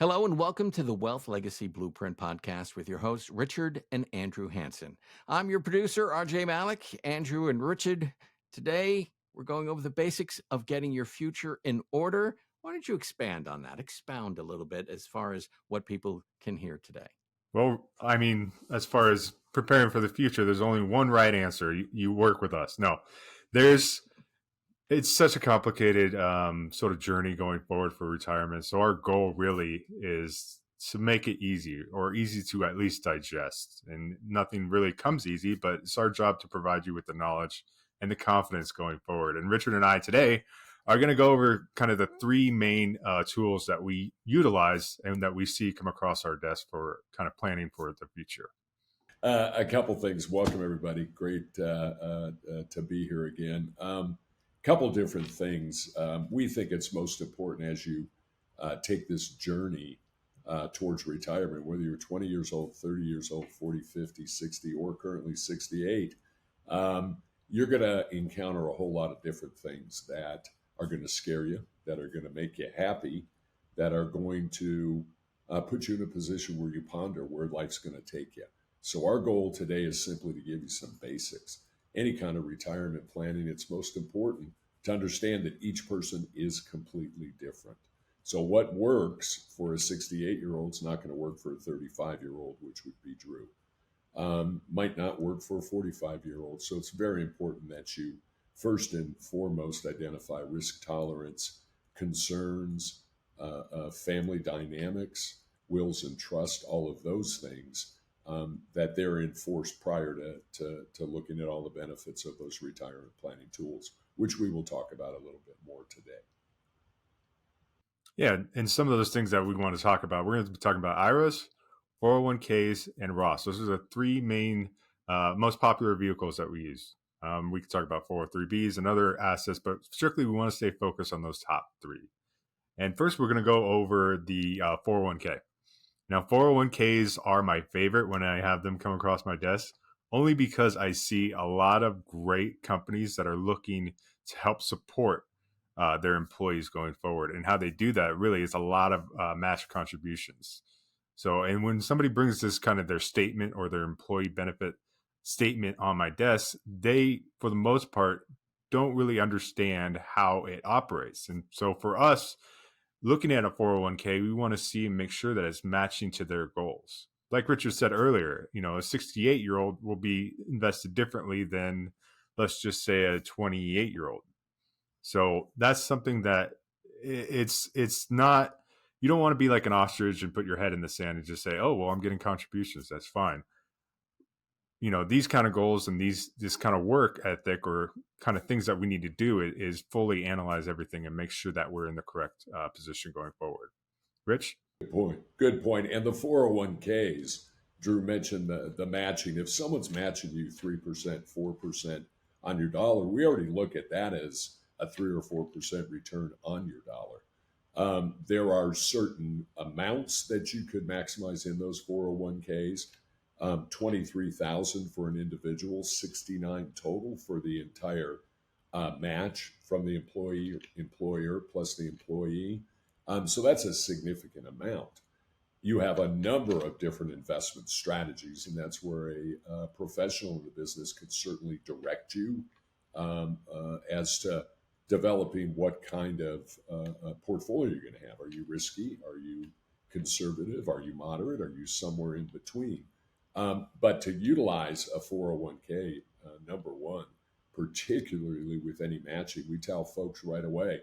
Hello and welcome to the Wealth Legacy Blueprint podcast with your hosts, Richard and Andrew Hanson. I'm your producer, RJ Malik. Andrew and Richard, today we're going over the basics of getting your future in order. Why don't you expand on that? Expound a little bit as far as what people can hear today. Well, I mean, as far as preparing for the future, there's only one right answer. You work with us. No, it's such a complicated sort of journey going forward for retirement. So our goal really is to make it easy or easy to at least digest. And nothing really comes easy, but it's our job to provide you with the knowledge and the confidence going forward. And Richard and I today are going to go over kind of the three main tools that we utilize and that we see come across our desk for kind of planning for the future. A couple things. Welcome, everybody. Great to be here again. Couple different things. We think it's most important as you take this journey towards retirement, whether you're 20 years old, 30 years old, 40, 50, 60, or currently 68, you're going to encounter a whole lot of different things that are going to scare you, that are going to make you happy, that are going to put you in a position where you ponder where life's going to take you. So our goal today is simply to give you some basics. Any kind of retirement planning, it's most important to understand that each person is completely different. So what works for a 68-year-old is not going to work for a 35-year-old, which would be Drew. Might not work for a 45-year-old. So it's very important that you first and foremost identify risk tolerance, concerns, family dynamics, wills and trust, all of those things. That they're enforced prior to looking at all the benefits of those retirement planning tools, which we will talk about a little bit more today. Yeah, and some of those things that we want to talk about, we're going to be talking about IRAs, 401ks, and Roths. Those are the three main, most popular vehicles that we use. We can talk about 403bs and other assets, but strictly we want to stay focused on those top three. And first, we're going to go over the 401k. Now, 401ks are my favorite when I have them come across my desk, only because I see a lot of great companies that are looking to help support their employees going forward. And how they do that really is a lot of match contributions. So, and when somebody brings this kind of their statement or their employee benefit statement on my desk, they, for the most part, don't really understand how it operates. And so for us, looking at a 401k, we want to see and make sure that it's matching to their goals. Like Richard said earlier, a 68-year-old will be invested differently than, let's just say, a 28-year-old. So that's something that it's not, you don't want to be like an ostrich and put your head in the sand and just say, oh, well, I'm getting contributions. That's fine. These kind of goals and this kind of work ethic or kind of things that we need to do is fully analyze everything and make sure that we're in the correct position going forward. Rich? Good point. And the 401ks, Drew mentioned the matching. If someone's matching you 3%, 4% on your dollar, we already look at that as a 3 or 4% return on your dollar. There are certain amounts that you could maximize in those 401ks. 23,000 for an individual, 69 total for the entire match from the employer plus the employee. So that's a significant amount. You have a number of different investment strategies, and that's where a professional in the business could certainly direct you as to developing what kind of portfolio you're going to have. Are you risky? Are you conservative? Are you moderate? Are you somewhere in between? But to utilize a 401k, number one, particularly with any matching, we tell folks right away,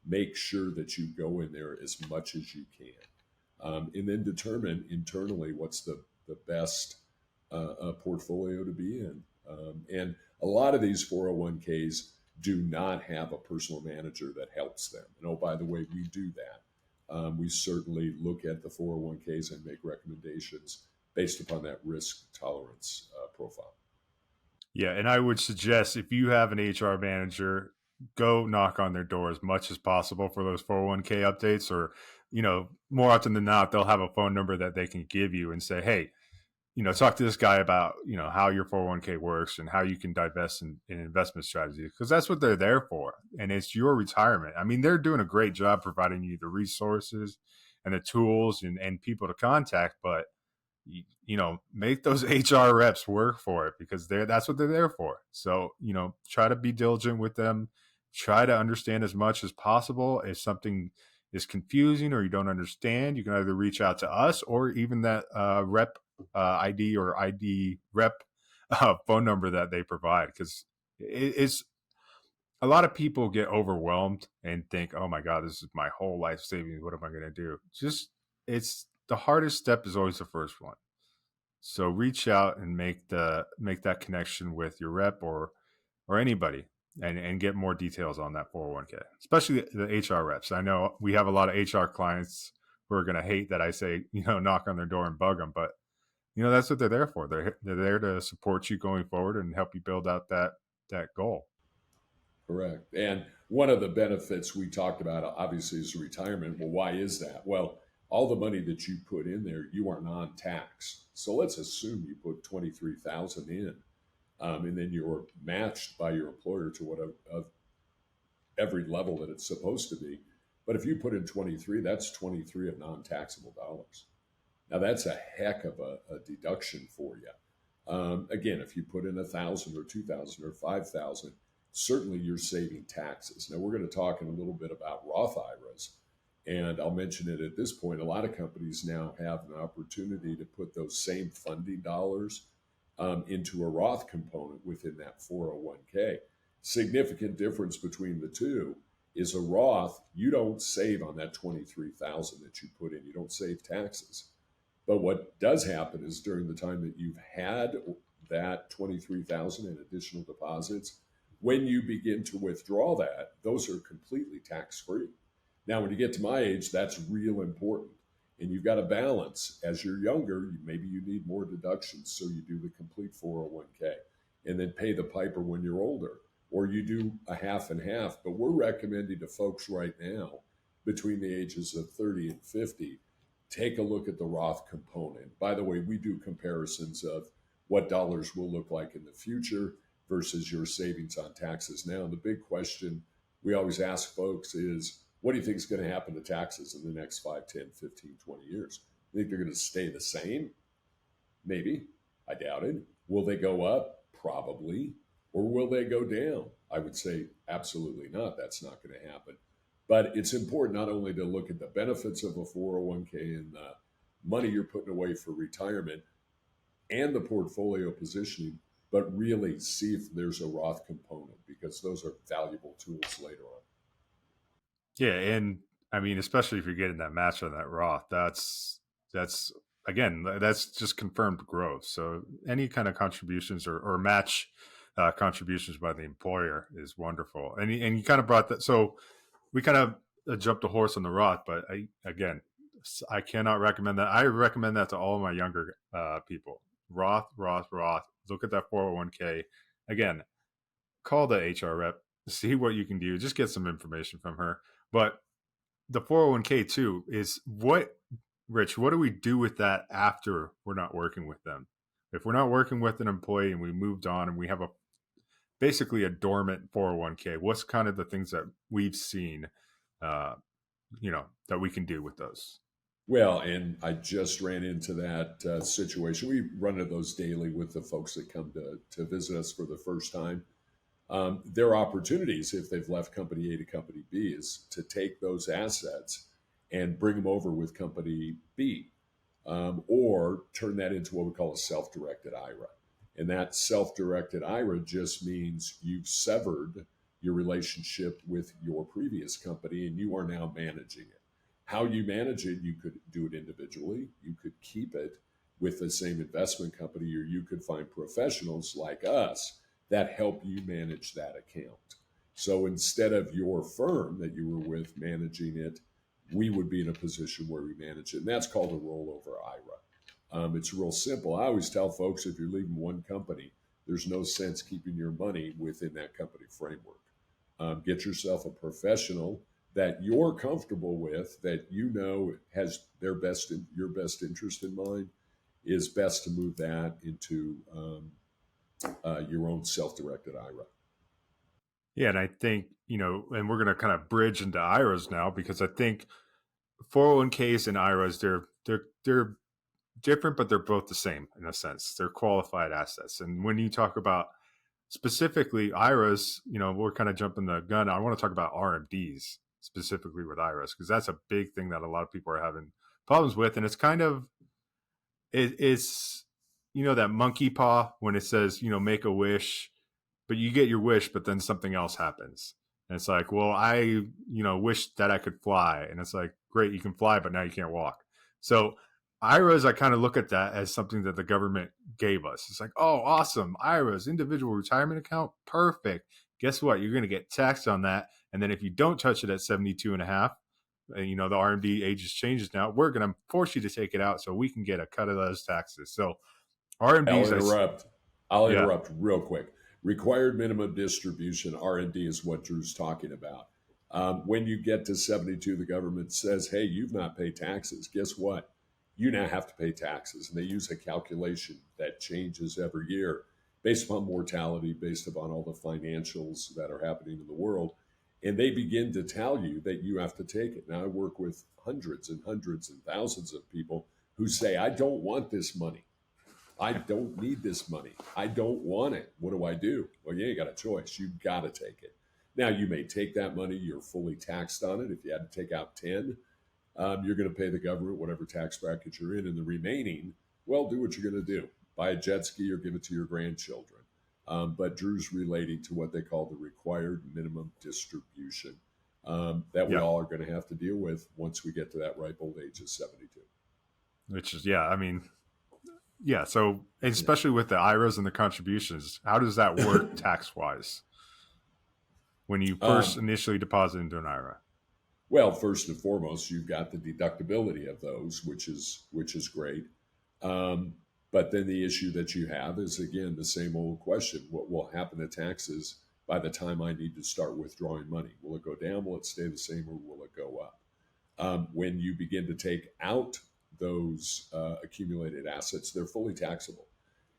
make sure that you go in there as much as you can. And then determine internally what's the best portfolio to be in. And a lot of these 401ks do not have a personal manager that helps them. And oh, by the way, we do that. We certainly look at the 401ks and make recommendations based upon that risk tolerance profile. Yeah, and I would suggest if you have an HR manager, go knock on their door as much as possible for those 401k updates, or, more often than not, they'll have a phone number that they can give you and say, hey, talk to this guy about, how your 401k works and how you can divest in investment strategies, because that's what they're there for. And it's your retirement. I mean, they're doing a great job providing you the resources and the tools and people to contact, but make those HR reps work for it, because that's what they're there for. So, try to be diligent with them. Try to understand as much as possible. If something is confusing or you don't understand, you can either reach out to us or even that rep ID or ID rep phone number that they provide, because it's a lot of people get overwhelmed and think, oh my God, this is my whole life savings. What am I going to do? It's the hardest step is always the first one. So reach out and make that connection with your rep or anybody, and get more details on that 401k, especially the HR reps. I know we have a lot of HR clients who are going to hate that I say, knock on their door and bug them, but that's what they're there for. They're there to support you going forward and help you build out that goal. Correct. And one of the benefits we talked about, obviously, is retirement. Well, why is that? Well, all the money that you put in there, you are non-tax. So let's assume you put $23,000 in, and then you're matched by your employer to what every level that it's supposed to be. But if you put in 23, that's 23 of non-taxable dollars. Now that's a heck of a deduction for you. Again, if you put in 1,000 or 2,000 or 5,000, certainly you're saving taxes. Now we're going to talk in a little bit about Roth IRAs, and I'll mention it at this point. A lot of companies now have an opportunity to put those same funding dollars into a Roth component within that 401k. Significant difference between the two is a Roth, you don't save on that 23,000 that you put in. You don't save taxes. But what does happen is during the time that you've had that 23,000 in additional deposits, when you begin to withdraw that, those are completely tax-free. Now, when you get to my age, that's real important. And you've got to balance. As you're younger, maybe you need more deductions, so you do the complete 401k and then pay the piper when you're older. Or you do a half and half. But we're recommending to folks right now, between the ages of 30 and 50, take a look at the Roth component. By the way, we do comparisons of what dollars will look like in the future versus your savings on taxes now. And the big question we always ask folks is, what do you think is going to happen to taxes in the next 5, 10, 15, 20 years? You think they're going to stay the same? Maybe. I doubt it. Will they go up? Probably. Or will they go down? I would say absolutely not. That's not going to happen. But it's important not only to look at the benefits of a 401k and the money you're putting away for retirement and the portfolio positioning, but really see if there's a Roth component, because those are valuable tools later on. Yeah, and I mean, especially if you're getting that match on that Roth, that's just confirmed growth. So any kind of contributions or match contributions by the employer is wonderful. And you kind of brought that. So we kind of jumped a horse on the Roth, but I cannot recommend that. I recommend that to all of my younger people. Roth. Look at that 401k. Again, call the HR rep, see what you can do. Just get some information from her. But the 401k too is Rich, what do we do with that after we're not working with them? If we're not working with an employee and we moved on and we have basically a dormant 401k, what's kind of the things that we've seen, that we can do with those? Well, and I just ran into that situation. We run into those daily with the folks that come to visit us for the first time. There are opportunities, if they've left company A to company B, is to take those assets and bring them over with company B, or turn that into what we call a self-directed IRA. And that self-directed IRA just means you've severed your relationship with your previous company and you are now managing it. How you manage it, you could do it individually. You could keep it with the same investment company, or you could find professionals like us that help you manage that account. So instead of your firm that you were with managing it, we would be in a position where we manage it. And that's called a rollover IRA. It's real simple. I always tell folks, if you're leaving one company, there's no sense keeping your money within that company framework. Get yourself a professional that you're comfortable with, that has your best interest in mind, is best to move that into your own self-directed IRA. Yeah, and I think, and we're going to kind of bridge into IRAs now, because I think 401ks and IRAs, they're different, but they're both the same in a sense. They're qualified assets. And when you talk about specifically IRAs, we're kind of jumping the gun. I want to talk about RMDs specifically with IRAs, because that's a big thing that a lot of people are having problems with. And it's kind of, it's that monkey paw when it says, make a wish, but you get your wish, but then something else happens. And it's like, well, I, wish that I could fly. And it's like, great, you can fly, but now you can't walk. So IRAs, I kind of look at that as something that the government gave us. It's like, oh, awesome. IRAs, individual retirement account. Perfect. Guess what? You're going to get taxed on that. And then if you don't touch it at 72 and a half, the RMD age changes now, we're going to force you to take it out so we can get a cut of those taxes. So RMDs. I'll interrupt real quick. Required minimum distribution, R&D, is what Drew's talking about. When you get to 72, the government says, hey, you've not paid taxes. Guess what? You now have to pay taxes. And they use a calculation that changes every year based upon mortality, based upon all the financials that are happening in the world. And they begin to tell you that you have to take it. Now, I work with hundreds and hundreds and thousands of people who say, I don't want this money. I don't need this money. I don't want it. What do I do? Well, you ain't got a choice. You've got to take it. Now, you may take that money. You're fully taxed on it. If you had to take out 10, you're going to pay the government whatever tax bracket you're in. And the remaining, well, do what you're going to do. Buy a jet ski or give it to your grandchildren. But Drew's relating to what they call the required minimum distribution that we all are going to have to deal with once we get to that ripe old age of 72. Which is, so especially with the IRAs and the contributions, how does that work tax-wise when you first initially deposit into an IRA? Well, first and foremost, you've got the deductibility of those, which is great. But then the issue that you have is, again, the same old question. What will happen to taxes by the time I need to start withdrawing money? Will it go down? Will it stay the same? Or will it go up? When you begin to take out those accumulated assets, they're fully taxable.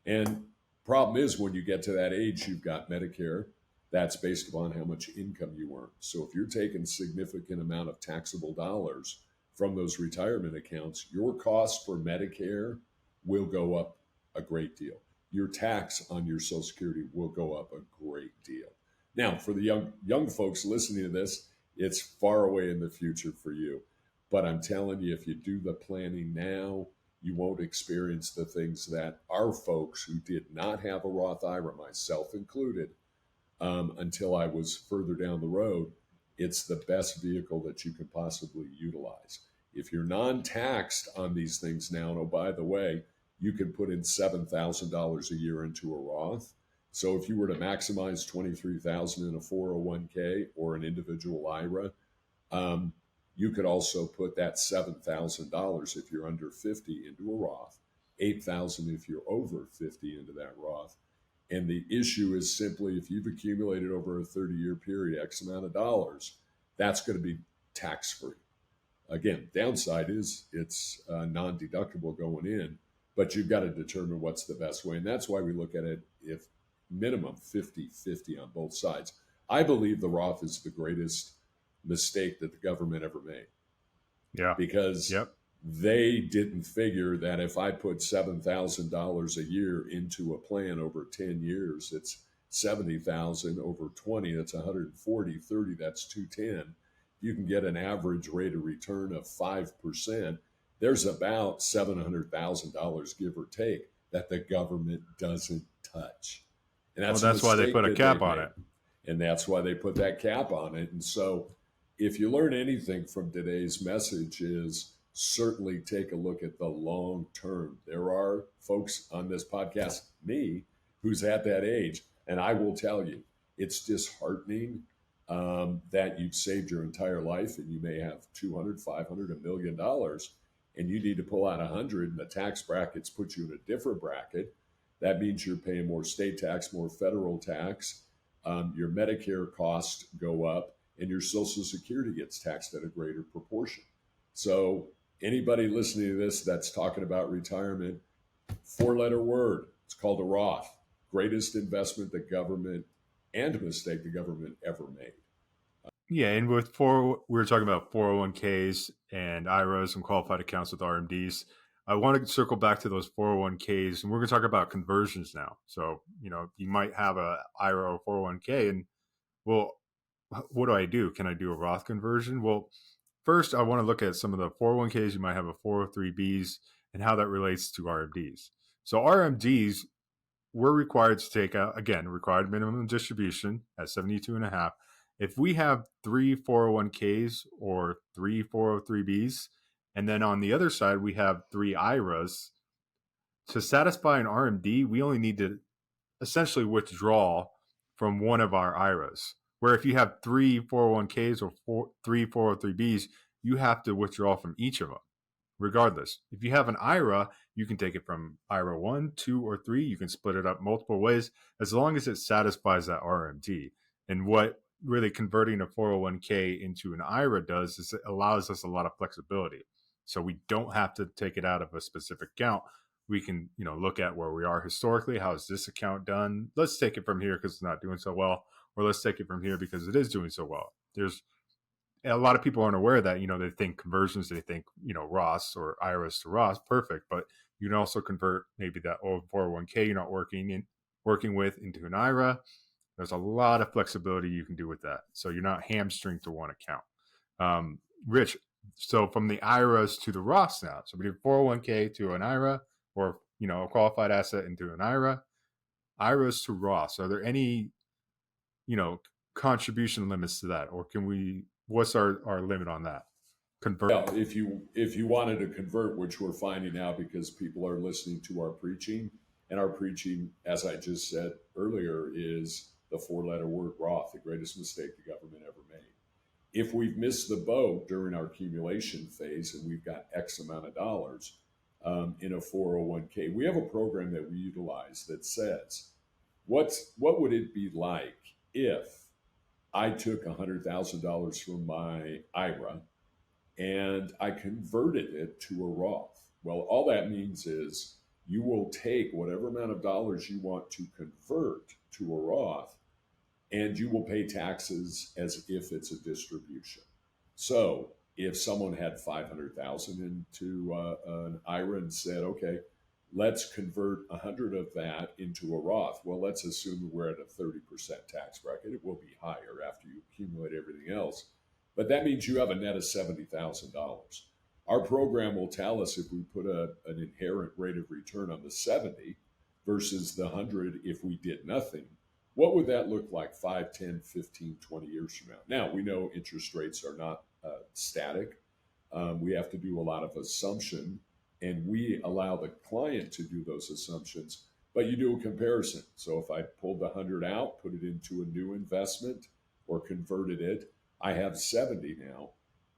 And problem is, when you get to that age, you've got Medicare. That's based upon how much income you earn. So if you're taking a significant amount of taxable dollars from those retirement accounts, your cost for Medicare will go up a great deal. Your tax on your Social Security will go up a great deal. Now, for the young folks listening to this, it's far away in the future for you. But I'm telling you, if you do the planning now, you won't experience the things that our folks who did not have a Roth IRA, myself included, until I was further down the road. It's the best vehicle that you could possibly utilize. If you're non-taxed on these things now, and oh, by the way, you can put in $7,000 a year into a Roth. So if you were to maximize $23,000 in a 401k or an individual IRA, you could also put that $7,000 if you're under 50 into a Roth, $8,000 if you're over 50 into that Roth. And the issue is simply, if you've accumulated over a 30-year period X amount of dollars, that's going to be tax-free. Again, downside is it's non-deductible going in, but you've got to determine what's the best way. And that's why we look at it if minimum 50-50 on both sides. I believe the Roth is the greatest mistake that the government ever made. Yeah. Because they didn't figure that if I put $7,000 a year into a plan over 10 years, it's $70,000 over 20, that's 140, 30, that's 210. You can get an average rate of return of 5%. There's about $700,000, give or take, that the government doesn't touch. And that's why they put a cap on it. And that's why they put that cap on it. And so if you learn anything from today's message is certainly take a look at the long term. There are folks on this podcast, me, who's at that age. And I will tell you, it's disheartening that you've saved your entire life and you may have $200, $500, $1 million, and you need to pull out 100 and the tax brackets put you in a different bracket. That means you're paying more state tax, more federal tax. Your Medicare costs go up and your Social Security gets taxed at a greater proportion. So anybody listening to this that's talking about retirement, 4-letter word, it's called a Roth. Greatest investment the government and mistake the government ever made. Yeah, and we were talking about 401ks and IRAs and qualified accounts with RMDs. I want to circle back to those 401ks, and we're going to talk about conversions now. So, you might have a IRA or 401k, and well, what do I do? Can I do a Roth conversion? Well, first, I want to look at some of the 401ks. You might have a 403bs and how that relates to RMDs. So RMDs, we're required to take out, again, required minimum distribution at 72 and a half. If we have 3 401ks or 3 403bs, and then on the other side, we have 3 IRAs, to satisfy an RMD, we only need to essentially withdraw from one of our IRAs. Where if you have 3 401ks or 3 403bs, you have to withdraw from each of them. Regardless, if you have an IRA, you can take it from IRA 1, 2, or 3. You can split it up multiple ways as long as it satisfies that RMD. And what really converting a 401k into an IRA does is it allows us a lot of flexibility. So we don't have to take it out of a specific account. We can, look at where we are historically. How is this account done? Let's take it from here because it's not doing so well, or let's take it from here because it is doing so well. There's a lot of people aren't aware that, they think conversions, they think, Roths or IRAs to Roths, perfect. But you can also convert maybe that old 401k you're not working with into an IRA. There's a lot of flexibility you can do with that. So you're not hamstringed to one account. Rich, so from the IRAs to the Roths now. So we do 401k to an IRA, or, a qualified asset into an IRA. IRAs to Roths. Are there any, contribution limits to that? Or what's our limit on that? Convert. Well, if you wanted to convert, which we're finding out because people are listening to our preaching, and our preaching, as I just said earlier, is the 4-letter word Roth, the greatest mistake the government ever made. If we've missed the boat during our accumulation phase and we've got X amount of dollars in a 401k, we have a program that we utilize that says, what would it be like if I took $100,000 from my IRA and I converted it to a Roth? Well, all that means is you will take whatever amount of dollars you want to convert to a Roth, and you will pay taxes as if it's a distribution. So if someone had $500,000 into an IRA and said, okay, let's convert 100 of that into a Roth. Well, let's assume we're at a 30% tax bracket. It will be higher after you accumulate everything else. But that means you have a net of $70,000. Our program will tell us if we put an inherent rate of return on the 70 versus the 100 if we did nothing. What would that look like 5, 10, 15, 20 years from now? Now, we know interest rates are not static. We have to do a lot of assumption, and we allow the client to do those assumptions, but you do a comparison. So if I pulled the 100 out, put it into a new investment or converted it, I have 70 now.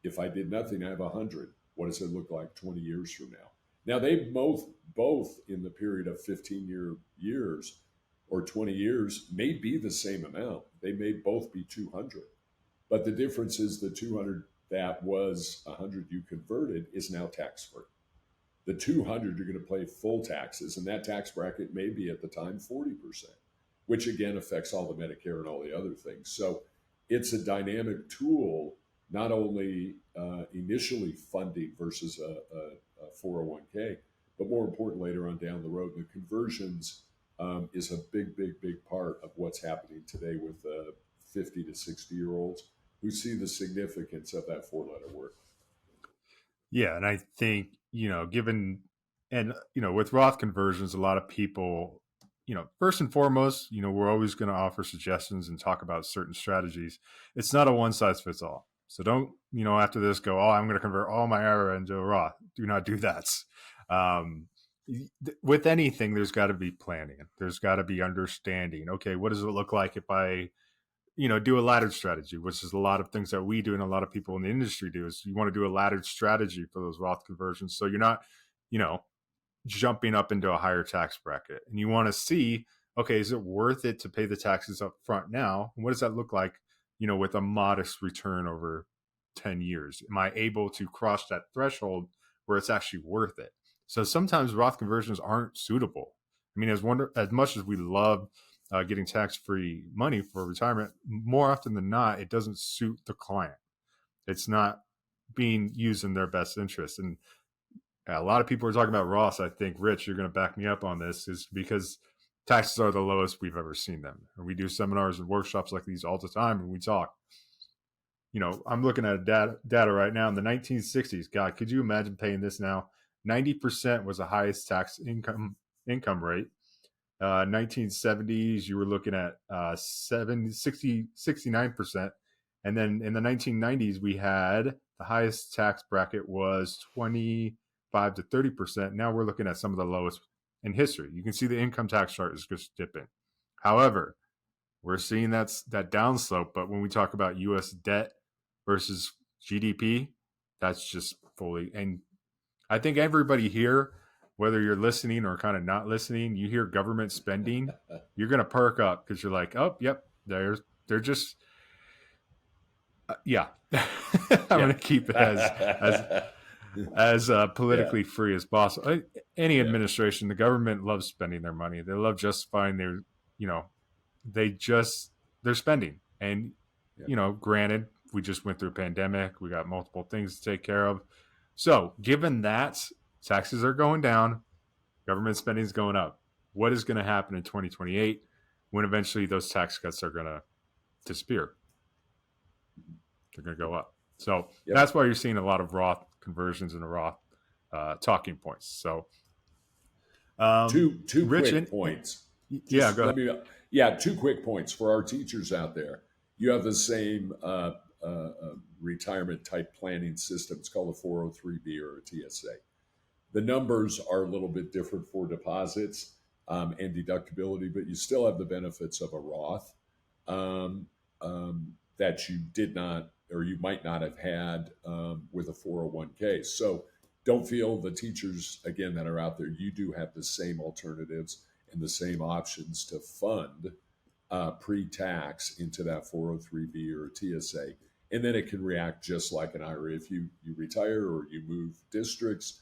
If I did nothing, I have 100. What does it look like 20 years from now? Now, they both in the period of 15 years or 20 years may be the same amount. They may both be 200. But the difference is the 200 that was 100 you converted is now tax-free. The 200 you're going to pay full taxes, and that tax bracket may be at the time 40%, which again affects all the Medicare and all the other things. So it's a dynamic tool, not only initially funding versus a 401k, but more important later on down the road. The conversions is a big part of what's happening today with 50 to 60-year-olds who see the significance of that 4-letter word. Yeah, and I think, with Roth conversions, a lot of people, first and foremost, we're always going to offer suggestions and talk about certain strategies. It's not a one size fits all. So don't, after this go, I'm going to convert all my IRA into a Roth. Do not do that. With anything, there's got to be planning. There's got to be understanding. Okay, what does it look like if I, do a laddered strategy, which is a lot of things that we do and a lot of people in the industry do, is you want to do a laddered strategy for those Roth conversions. So you're not, jumping up into a higher tax bracket, and you want to see, okay, is it worth it to pay the taxes up front now? And what does that look like, with a modest return over 10 years? Am I able to cross that threshold where it's actually worth it? So sometimes Roth conversions aren't suitable. I mean, as much as we love getting tax-free money for retirement, more often than not, it doesn't suit the client. It's not being used in their best interest. And a lot of people are talking about Roth. I think, Rich, you're going to back me up on this, is because taxes are the lowest we've ever seen them. And we do seminars and workshops like these all the time, and we talk. I'm looking at data right now in the 1960s. God, could you imagine paying this now? 90% was the highest tax income rate. 1970s, you were looking at 69%. And then in the 1990s, we had the highest tax bracket was 25 to 30%. Now we're looking at some of the lowest in history. You can see the income tax chart is just dipping. However, we're seeing that downslope. But when we talk about U.S. debt versus GDP, that's just fully. And I think everybody here, whether you're listening or kind of not listening, you hear government spending, you're going to perk up because you're like, oh, yep, they're just, yeah. I'm going to keep it as politically free as possible. Any administration, the government loves spending their money. They love justifying their, they're spending. And, granted, we just went through a pandemic. We got multiple things to take care of. So given that taxes are going down, government spending is going up, what is going to happen in 2028 when eventually those tax cuts are going to disappear? They're going to go up. So that's why you're seeing a lot of Roth conversions and Roth talking points. So two Rich, quick points. Yeah, go ahead. 2 quick points for our teachers out there. You have the same retirement type planning system. It's called a 403B or a TSA. The numbers are a little bit different for deposits and deductibility, but you still have the benefits of a Roth that you did not, or you might not have had with a 401k. So don't feel, the teachers, again, that are out there, you do have the same alternatives and the same options to fund pre-tax into that 403B or TSA. And then it can react just like an IRA. If you retire or you move districts,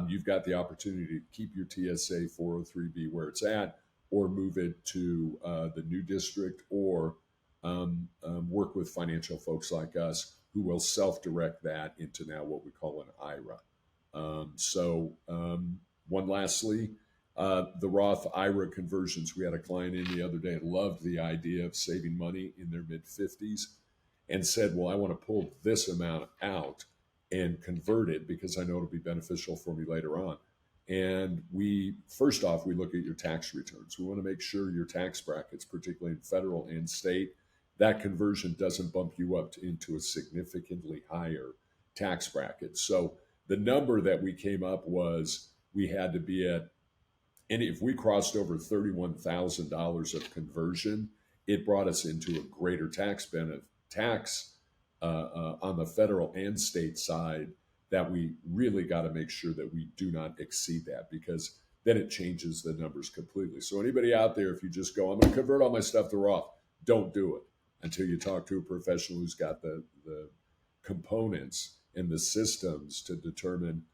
you've got the opportunity to keep your TSA 403B where it's at, or move it to the new district, or work with financial folks like us who will self-direct that into now what we call an IRA. Lastly, the Roth IRA conversions. We had a client in the other day that loved the idea of saving money in their mid-50s and said, well, I want to pull this amount out and convert it because I know it'll be beneficial for me later on. And first off, we look at your tax returns. We want to make sure your tax brackets, particularly in federal and state, that conversion doesn't bump you up into a significantly higher tax bracket. So the number that we came up was we had to be at, and if we crossed over $31,000 of conversion, it brought us into a greater tax benefit, on the federal and state side, that we really got to make sure that we do not exceed that, because then it changes the numbers completely. So anybody out there, if you just go, I'm going to convert all my stuff to Roth, don't do it until you talk to a professional who's got the components and the systems to determine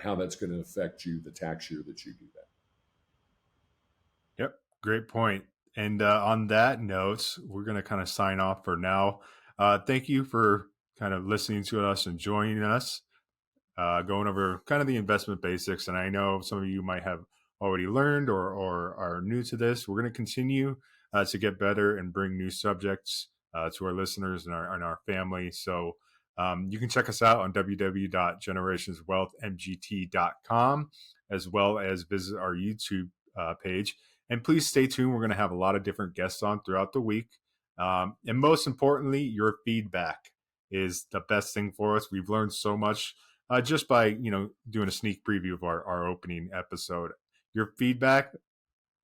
how that's going to affect you the tax year that you do that. Yep, great point. And on that note, we're going to kind of sign off for now. Thank you for kind of listening to us and joining us, going over kind of the investment basics. And I know some of you might have already learned or are new to this. We're going to continue to get better and bring new subjects to our listeners and our family. So you can check us out on www.generationswealthmgt.com, as well as visit our YouTube page. And please stay tuned. We're going to have a lot of different guests on throughout the week. And most importantly, your feedback is the best thing for us. We've learned so much just by, doing a sneak preview of our opening episode. Your feedback,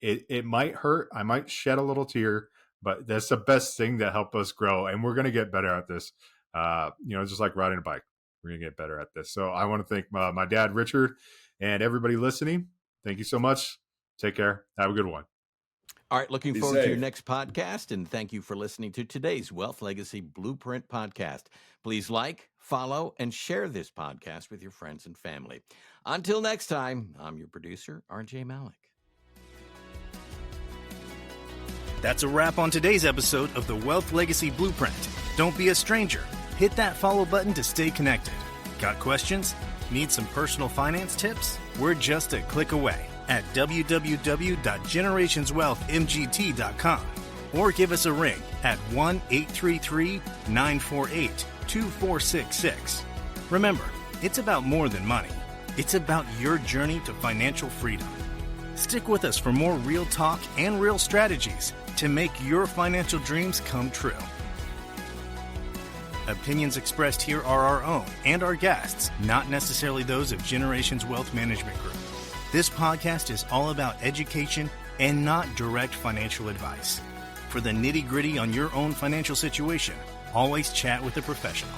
it might hurt. I might shed a little tear, but that's the best thing that help us grow. And we're going to get better at this. Just like riding a bike, we're going to get better at this. So I want to thank my dad, Richard, and everybody listening. Thank you so much. Take care. Have a good one. All right. Looking forward to your next podcast. And thank you for listening to today's Wealth Legacy Blueprint podcast. Please like, follow, and share this podcast with your friends and family. Until next time, I'm your producer, RJ Malik. That's a wrap on today's episode of the Wealth Legacy Blueprint. Don't be a stranger. Hit that follow button to stay connected. Got questions? Need some personal finance tips? We're just a click away at www.generationswealthmgt.com or give us a ring at 1-833-948-2466. Remember, it's about more than money. It's about your journey to financial freedom. Stick with us for more real talk and real strategies to make your financial dreams come true. Opinions expressed here are our own and our guests, not necessarily those of Generations Wealth Management Group. This podcast is all about education and not direct financial advice. For the nitty-gritty on your own financial situation, always chat with a professional.